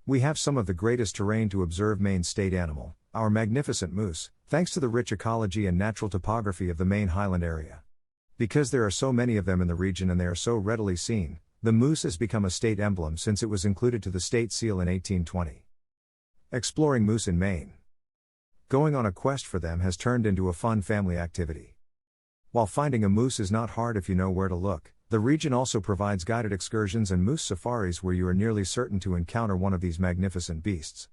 We have some of the greatest terrain to observe Maine's state animal, our magnificent moose, thanks to the rich ecology and natural topography of the Maine Highland area. Because there are so many of them in the region and they are so readily seen, the moose has become a state emblem since it was included to the state seal in 1820. Exploring moose in Maine. Going on a quest for them has turned into a fun family activity. While finding a moose is not hard if you know where to look, the region also provides guided excursions and moose safaris where you are nearly certain to encounter one of these magnificent beasts.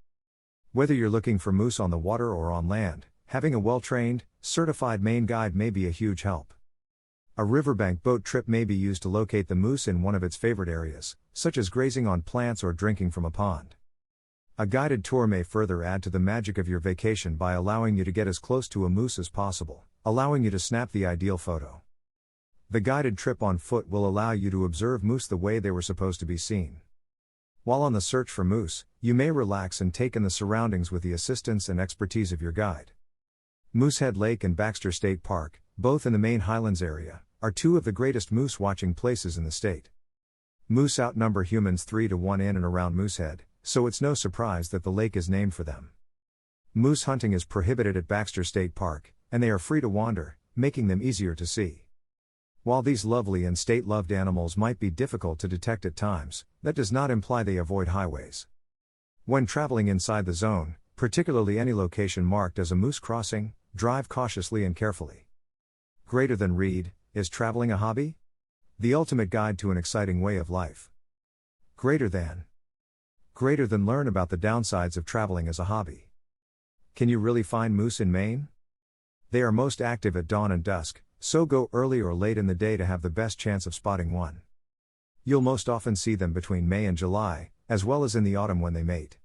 Whether you're looking for moose on the water or on land, having a well-trained, certified Maine guide may be a huge help. A riverbank boat trip may be used to locate the moose in one of its favorite areas, such as grazing on plants or drinking from a pond. A guided tour may further add to the magic of your vacation by allowing you to get as close to a moose as possible, allowing you to snap the ideal photo. The guided trip on foot will allow you to observe moose the way they were supposed to be seen. While on the search for moose, you may relax and take in the surroundings with the assistance and expertise of your guide. Moosehead Lake and Baxter State Park, both in the Maine Highlands area, are two of the greatest moose watching places in the state. Moose outnumber humans 3-to-1 in and around Moosehead, so it's no surprise that the lake is named for them. Moose hunting is prohibited at Baxter State Park, and they are free to wander, making them easier to see. While these lovely and state-loved animals might be difficult to detect at times, that does not imply they avoid highways. When traveling inside the zone, particularly any location marked as a moose crossing, drive cautiously and carefully. Greater than read, is traveling a hobby? The ultimate guide to an exciting way of life. Greater than learn about the downsides of traveling as a hobby. Can you really find moose in Maine? They are most active at dawn and dusk, so go early or late in the day to have the best chance of spotting one. You'll most often see them between May and July, as well as in the autumn when they mate.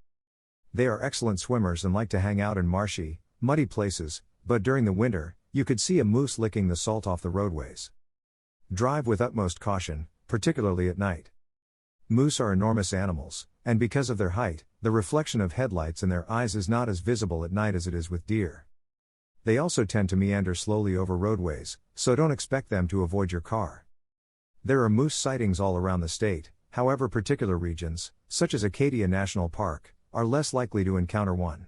They are excellent swimmers and like to hang out in marshy, muddy places, but during the winter, you could see a moose licking the salt off the roadways. Drive with utmost caution, particularly at night. Moose are enormous animals, and because of their height, the reflection of headlights in their eyes is not as visible at night as it is with deer. They also tend to meander slowly over roadways, so don't expect them to avoid your car. There are moose sightings all around the state, however particular regions, such as Acadia National Park, are less likely to encounter one.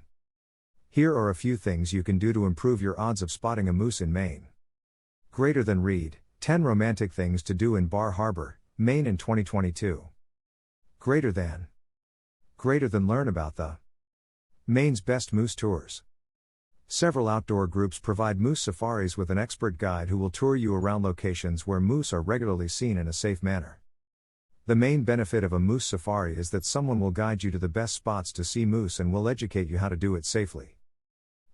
Here are a few things you can do to improve your odds of spotting a moose in Maine. Greater than read, 10 romantic things to do in Bar Harbor, Maine in 2022. Greater than learn about the Maine's best moose tours. Several outdoor groups provide moose safaris with an expert guide who will tour you around locations where moose are regularly seen in a safe manner. The main benefit of a moose safari is that someone will guide you to the best spots to see moose and will educate you how to do it safely.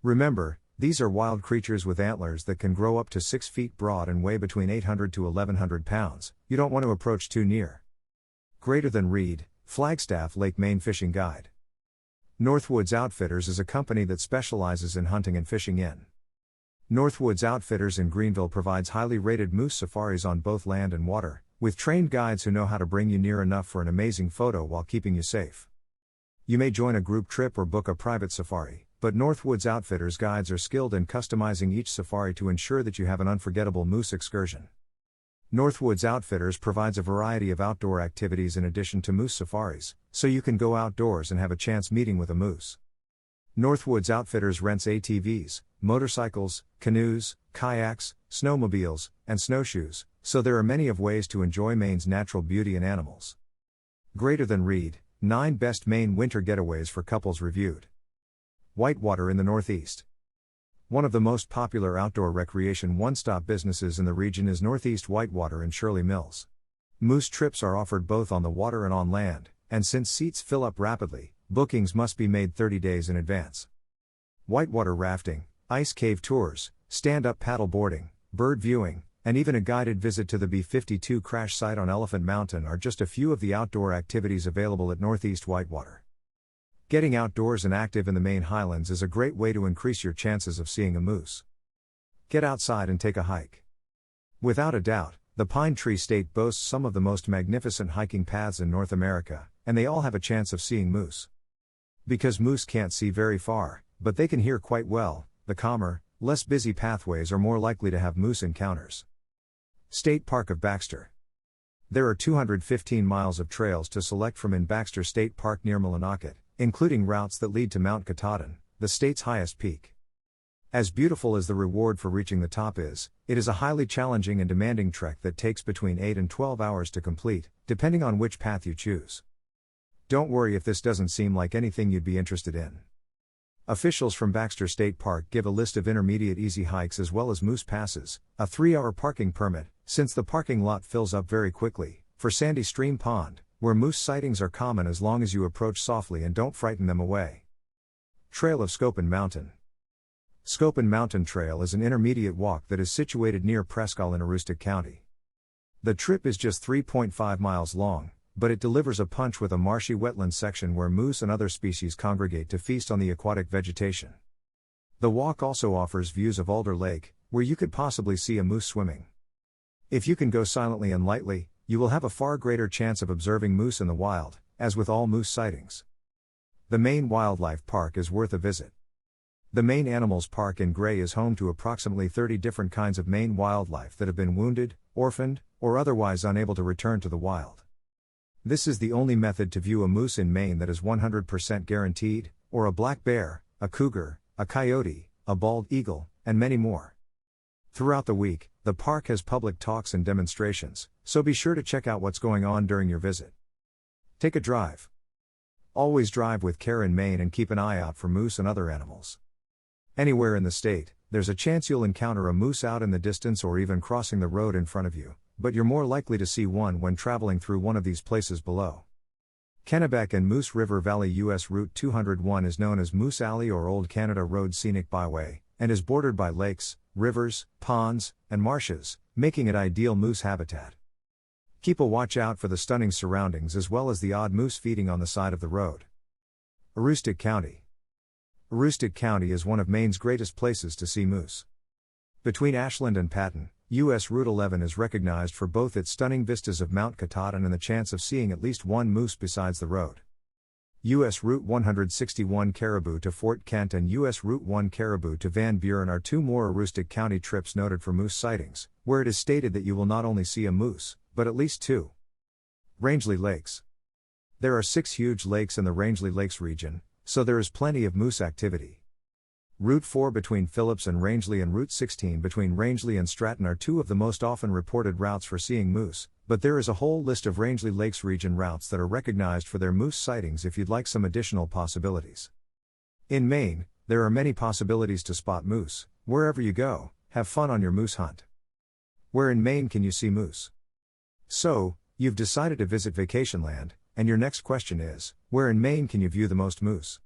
Remember, these are wild creatures with antlers that can grow up to 6 feet broad and weigh between 800 to 1,100 pounds. You don't want to approach too near. Greater than read, Flagstaff Lake Maine Fishing Guide. Northwoods Outfitters is a company that specializes in hunting and fishing in. Northwoods Outfitters in Greenville provides highly rated moose safaris on both land and water, with trained guides who know how to bring you near enough for an amazing photo while keeping you safe. You may join a group trip or book a private safari, but Northwoods Outfitters guides are skilled in customizing each safari to ensure that you have an unforgettable moose excursion. Northwoods Outfitters provides a variety of outdoor activities in addition to moose safaris, so you can go outdoors and have a chance meeting with a moose. Northwoods Outfitters rents ATVs, motorcycles, canoes, kayaks, snowmobiles, and snowshoes, so there are many of ways to enjoy Maine's natural beauty and animals. Greater than read, 9 best Maine winter getaways for couples reviewed. Whitewater in the Northeast. One of the most popular outdoor recreation one-stop businesses in the region is Northeast Whitewater in Shirley Mills. Moose trips are offered both on the water and on land, and since seats fill up rapidly, bookings must be made 30 days in advance. Whitewater rafting, ice cave tours, stand-up paddle boarding, bird viewing, and even a guided visit to the B-52 crash site on Elephant Mountain are just a few of the outdoor activities available at Northeast Whitewater. Getting outdoors and active in the Maine Highlands is a great way to increase your chances of seeing a moose. Get outside and take a hike. Without a doubt, the Pine Tree State boasts some of the most magnificent hiking paths in North America, and they all have a chance of seeing moose. Because moose can't see very far, but they can hear quite well, the calmer, less busy pathways are more likely to have moose encounters. State Park of Baxter. There are 215 miles of trails to select from in Baxter State Park near Millinocket, including routes that lead to Mount Katahdin, the state's highest peak. As beautiful as the reward for reaching the top is, it is a highly challenging and demanding trek that takes between 8 and 12 hours to complete, depending on which path you choose. Don't worry if this doesn't seem like anything you'd be interested in. Officials from Baxter State Park give a list of intermediate easy hikes as well as moose passes, a 3-hour parking permit, since the parking lot fills up very quickly, for Sandy Stream Pond, where moose sightings are common as long as you approach softly and don't frighten them away. Trail of Scopin Mountain. Scopin Mountain Trail is an intermediate walk that is situated near Prescott in Aroostook County. The trip is just 3.5 miles long, but it delivers a punch with a marshy wetland section where moose and other species congregate to feast on the aquatic vegetation. The walk also offers views of Alder Lake, where you could possibly see a moose swimming. If you can go silently and lightly, you will have a far greater chance of observing moose in the wild, as with all moose sightings. The Maine Wildlife Park is worth a visit. The Maine Animals Park in Gray is home to approximately 30 different kinds of Maine wildlife that have been wounded, orphaned, or otherwise unable to return to the wild. This is the only method to view a moose in Maine that is 100% guaranteed, or a black bear, a cougar, a coyote, a bald eagle, and many more. Throughout the week, the park has public talks and demonstrations, so be sure to check out what's going on during your visit. Take a drive. Always drive with care in Maine and keep an eye out for moose and other animals. Anywhere in the state, there's a chance you'll encounter a moose out in the distance or even crossing the road in front of you, but you're more likely to see one when traveling through one of these places below. Kennebec and Moose River Valley US Route 201 is known as Moose Alley or Old Canada Road Scenic Byway, and is bordered by lakes, rivers, ponds, and marshes, making it ideal moose habitat. Keep a watch out for the stunning surroundings as well as the odd moose feeding on the side of the road. Aroostook County. Aroostook County is one of Maine's greatest places to see moose. Between Ashland and Patton, US Route 11 is recognized for both its stunning vistas of Mount Katahdin and the chance of seeing at least one moose besides the road. US Route 161 Caribou to Fort Kent and US Route 1 Caribou to Van Buren are two more Aroostook County trips noted for moose sightings, where it is stated that you will not only see a moose, but at least two. Rangeley Lakes. There are 6 huge lakes in the Rangeley Lakes region, so there is plenty of moose activity. Route 4 between Phillips and Rangeley and Route 16 between Rangeley and Stratton are two of the most often reported routes for seeing moose, but there is a whole list of Rangeley Lakes region routes that are recognized for their moose sightings if you'd like some additional possibilities. In Maine, there are many possibilities to spot moose. Wherever you go, have fun on your moose hunt. Where in Maine can you see moose? So, you've decided to visit Vacationland, and your next question is, where in Maine can you view the most moose?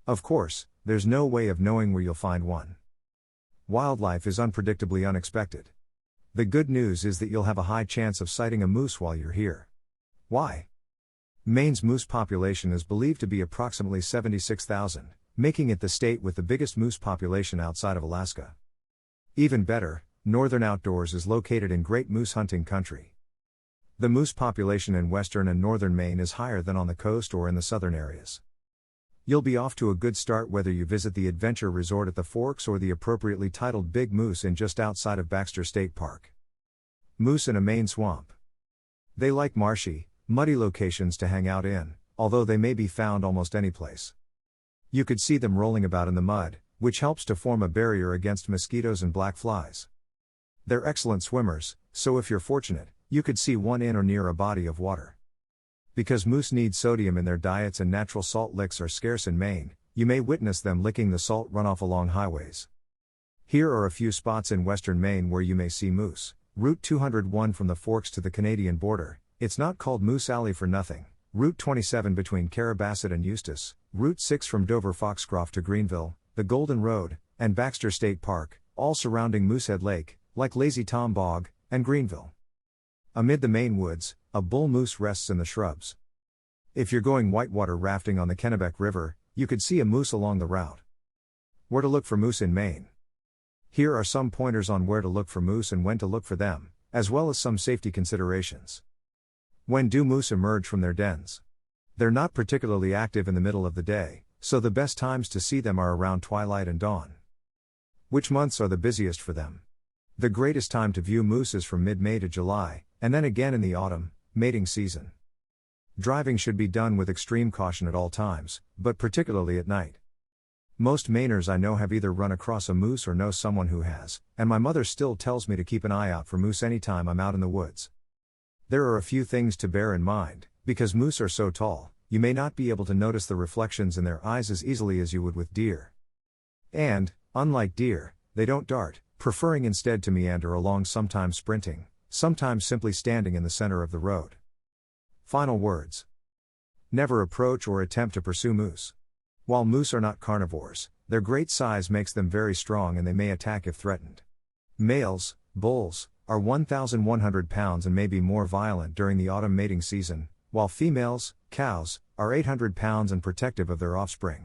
Of course, there's no way of knowing where you'll find one. Wildlife is unpredictably unexpected. The good news is that you'll have a high chance of sighting a moose while you're here. Why? Maine's moose population is believed to be approximately 76,000, making it the state with the biggest moose population outside of Alaska. Even better, Northern Outdoors is located in great moose hunting country. The moose population in western and northern Maine is higher than on the coast or in the southern areas. You'll be off to a good start whether you visit the Adventure Resort at the Forks or the appropriately titled Big Moose Inn just outside of Baxter State Park. Moose in a Maine swamp. They like marshy, muddy locations to hang out in, although they may be found almost any place. You could see them rolling about in the mud, which helps to form a barrier against mosquitoes and black flies. They're excellent swimmers, so if you're fortunate, you could see one in or near a body of water. Because moose need sodium in their diets and natural salt licks are scarce in Maine, you may witness them licking the salt runoff along highways. Here are a few spots in western Maine where you may see moose. Route 201 from the Forks to the Canadian border, it's not called Moose Alley for nothing. Route 27 between Carabasset and Eustis, Route 6 from Dover Foxcroft to Greenville, the Golden Road, and Baxter State Park, all surrounding Moosehead Lake, like Lazy Tom Bog, and Greenville. Amid the Maine woods, a bull moose rests in the shrubs. If you're going whitewater rafting on the Kennebec River, you could see a moose along the route. Where to look for moose in Maine. Here are some pointers on where to look for moose and when to look for them, as well as some safety considerations. When do moose emerge from their dens? They're not particularly active in the middle of the day, so the best times to see them are around twilight and dawn. Which months are the busiest for them? The greatest time to view moose is from mid-May to July, And then again in the autumn, mating season. Driving should be done with extreme caution at all times, but particularly at night. Most Mainers I know have either run across a moose or know someone who has, and my mother still tells me to keep an eye out for moose anytime I'm out in the woods. There are a few things to bear in mind, because moose are so tall, you may not be able to notice the reflections in their eyes as easily as you would with deer. And, unlike deer, they don't dart, preferring instead to meander along, sometimes sprinting, sometimes simply standing in the center of the road. Final words. Never approach or attempt to pursue moose. While moose are not carnivores, their great size makes them very strong and they may attack if threatened. Males, bulls, are 1,100 pounds and may be more violent during the autumn mating season, while females, cows, are 800 pounds and protective of their offspring.